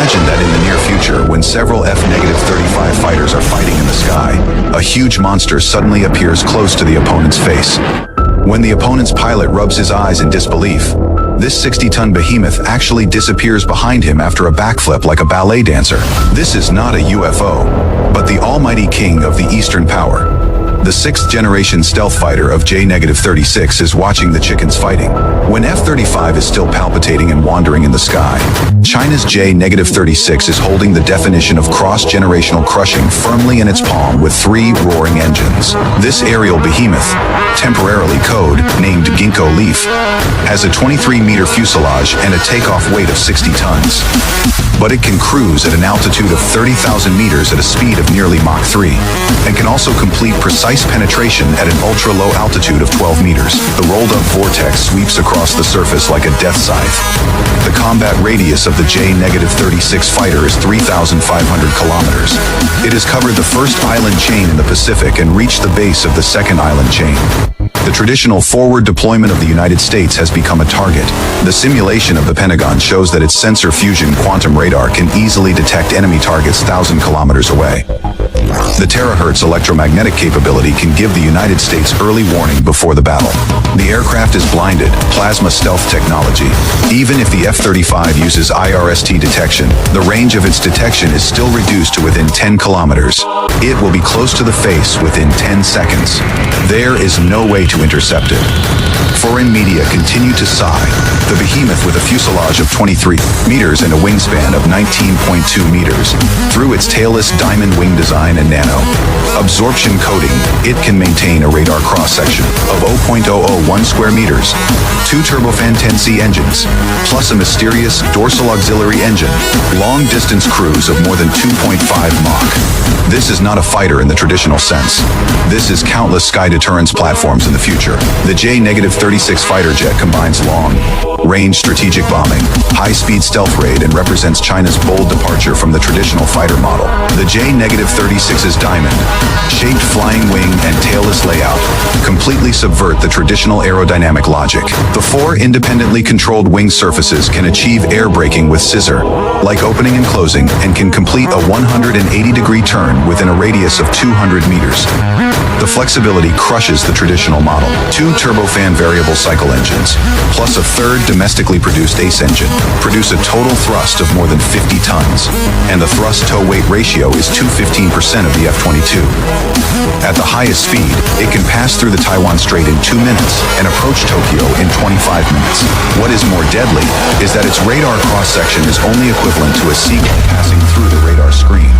Imagine that in the near future, when several F-35 fighters are fighting in the sky, a huge monster suddenly appears close to the opponent's face. When the opponent's pilot rubs his eyes in disbelief, this 60-ton behemoth actually disappears behind him after a backflip like a ballet dancer. This is not a UFO, but the almighty king of the Eastern Power. The 6th-generation stealth fighter of J-36 is watching the chickens fighting. When F-35 is still palpitating and wandering in the sky, China's J-36 is holding the definition of cross-generational crushing firmly in its palm with 3 roaring engines. This aerial behemoth, temporarily named Ginkgo Leaf, has a 23-meter fuselage and a takeoff weight of 60 tons. But it can cruise at an altitude of 30,000 meters at a speed of nearly Mach 3, and can also complete precise penetration at an ultra-low altitude of 12 meters. The rolled-up vortex sweeps across the surface like a death scythe. The combat radius of the J-36 fighter is 3,500 kilometers. It has covered the first island chain in the Pacific and reached the base of the second island chain. The traditional forward deployment of the United States has become a target. The simulation of the Pentagon shows that its sensor fusion quantum radar can easily detect enemy targets 1,000 kilometers away. The terahertz electromagnetic capability can give the United States early warning before the battle. The aircraft is blinded, plasma stealth technology. Even if the F-35 uses IRST detection, the range of its detection is still reduced to within 10 kilometers. It will be close to the face within 10 seconds. There is no way to intercept it. Foreign media continue to sigh. The behemoth with a fuselage of 23 meters and a wingspan of 19.2 meters. Through its tailless diamond wing design and nano absorption coating, it can maintain a radar cross-section of 0.001 square meters, 2 turbofan 10C engines, plus a mysterious dorsal auxiliary engine, long-distance cruise of more than 2.5 Mach. This is not a fighter in the traditional sense. This is countless sky deterrence platforms in the future. The J-36 fighter jet combines long-range strategic bombing, high-speed stealth raid, and represents China's bold departure from the traditional fighter model. The J-36's diamond-shaped flying wing and tailless layout completely subvert the traditional aerodynamic logic. The 4 independently controlled wing surfaces can achieve air braking with scissor-like opening and closing, and can complete a 180-degree turn within a radius of 200 meters. The flexibility crushes the traditional model. 2 turbofan variable cycle engines, plus a 3rd domestically produced ACE engine, produce a total thrust of more than 50 tons, and the thrust-tow-weight ratio is 215% of the F-22. At the highest speed, it can pass through the Taiwan Strait in 2 minutes and approach Tokyo in 25 minutes. What is more deadly is that its radar cross-section is only equivalent to a seagull passing through the radar screen.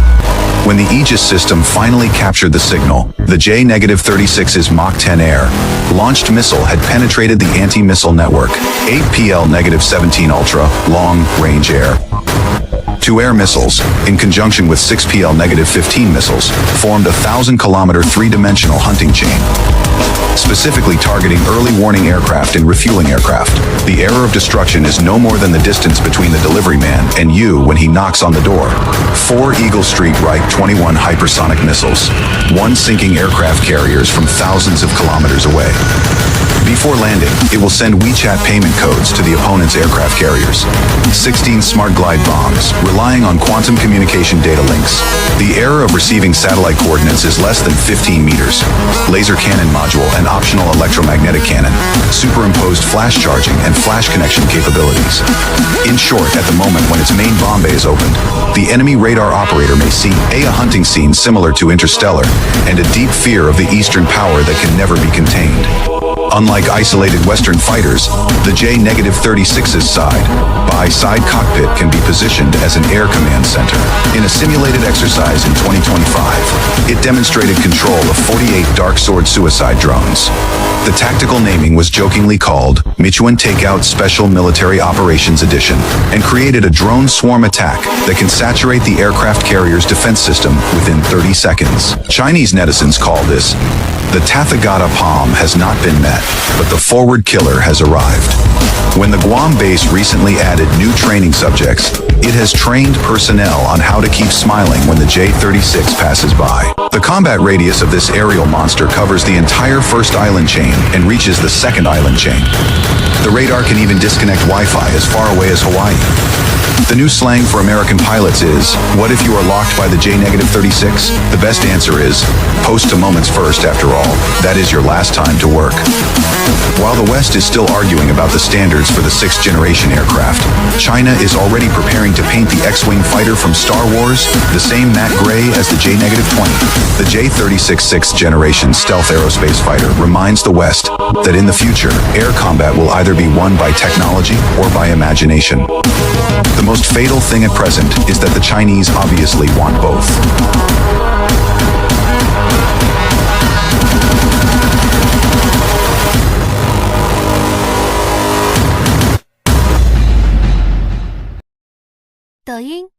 When the Aegis system finally captured the signal, the J-36's Mach 10 air-launched missile had penetrated the anti-missile network. 8PL-17 Ultra, long-range air-to-air missiles, in conjunction with 6PL-15 missiles, formed a 1,000-kilometer 3-dimensional hunting chain, specifically targeting early warning aircraft and refueling aircraft. The error of destruction is no more than the distance between the delivery man and you when he knocks on the door. 4 Eagle Street Reich 21 hypersonic missiles, 1 sinking aircraft carriers from thousands of kilometers away. Before landing, it will send WeChat payment codes to the opponent's aircraft carriers. 16 smart glide bombs, relying on quantum communication data links. The error of receiving satellite coordinates is less than 15 meters. Laser cannon module and optional electromagnetic cannon, superimposed flash charging and flash connection capabilities. In short, at the moment when its main bomb bay is opened, the enemy radar operator may see a hunting scene similar to Interstellar, and a deep fear of the Eastern Power that can never be contained. Unlike isolated Western fighters, the J-36's side-by-side cockpit can be positioned as an air command center. In a simulated exercise in 2025, it demonstrated control of 48 Dark Sword suicide drones. The tactical naming was jokingly called Michuan Takeout Special Military Operations Edition, and created a drone swarm attack that can saturate the aircraft carrier's defense system within 30 seconds. Chinese netizens call this the Tathagata Palm has not been met, but the forward killer has arrived. When the Guam base recently added new training subjects, it has trained personnel on how to keep smiling when the J-36 passes by. The combat radius of this aerial monster covers the entire first island chain and reaches the second island chain. The radar can even disconnect Wi-Fi as far away as Hawaii. The new slang for American pilots is, what if you are locked by the J-36? The best answer is, post to moments first after all. That is your last time to work. While the West is still arguing about the standards for the 6th generation aircraft, China is already preparing to paint the X-Wing fighter from Star Wars the same matte gray as the J-20. The J-36 6th generation stealth aerospace fighter reminds the West that in the future, air combat will either be won by technology or by imagination. The most fatal thing at present is that the Chinese obviously want both.抖音。